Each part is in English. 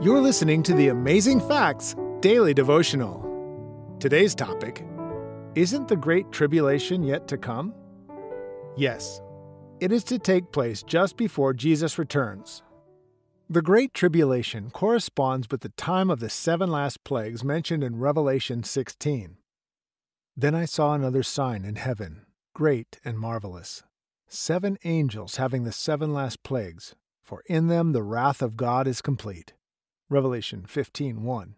You're listening to the Amazing Facts Daily Devotional. Today's topic, isn't the Great Tribulation yet to come? Yes, it is to take place just before Jesus returns. The Great Tribulation corresponds with the time of the 7 last plagues mentioned in Revelation 16. Then I saw another sign in heaven, great and marvelous, 7 angels having the 7 last plagues, for in them the wrath of God is complete. Revelation 15:1.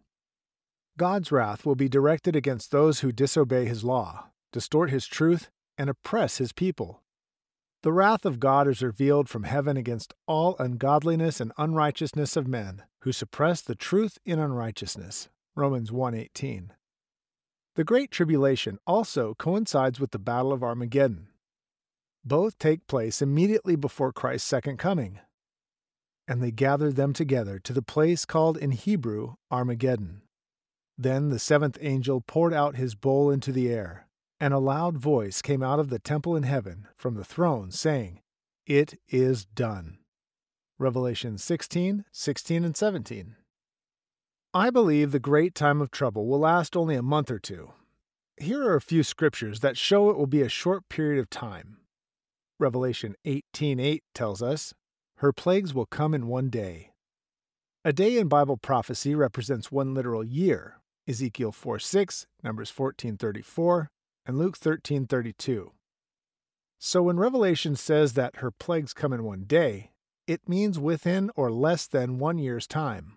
God's wrath will be directed against those who disobey His law, distort His truth, and oppress His people. The wrath of God is revealed from heaven against all ungodliness and unrighteousness of men who suppress the truth in unrighteousness. Romans 1:18. The Great Tribulation also coincides with the Battle of Armageddon. Both take place immediately before Christ's second coming. And they gathered them together to the place called in Hebrew Armageddon. Then the 7th angel poured out his bowl into the air, and a loud voice came out of the temple in heaven from the throne, saying, "It is done." Revelation 16:16 and 17. I believe the great time of trouble will last only a month or two. Here are a few scriptures that show it will be a short period of time. Revelation 18:8 tells us, "Her plagues will come in one day." A day in Bible prophecy represents one literal year, Ezekiel 4:6, Numbers 14:34, and Luke 13:32. So when Revelation says that her plagues come in one day, it means within or less than 1 year's time.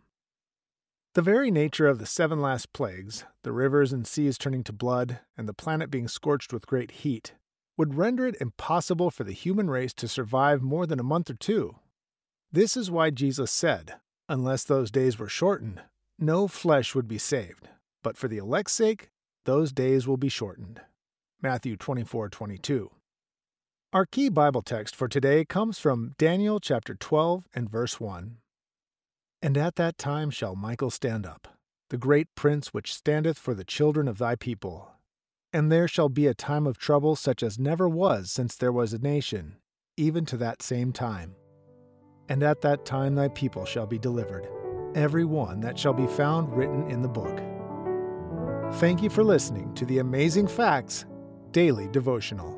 The very nature of the 7 last plagues, the rivers and seas turning to blood, and the planet being scorched with great heat, would render it impossible for the human race to survive more than a month or two. This is why Jesus said, unless those days were shortened, no flesh would be saved, but for the elect's sake, those days will be shortened. Matthew 24:22. Our key Bible text for today comes from Daniel chapter 12 and verse 1. "And at that time shall Michael stand up, the great prince which standeth for the children of thy people. And there shall be a time of trouble such as never was since there was a nation, even to that same time. And at that time thy people shall be delivered, every one that shall be found written in the book." Thank you for listening to the Amazing Facts Daily Devotional.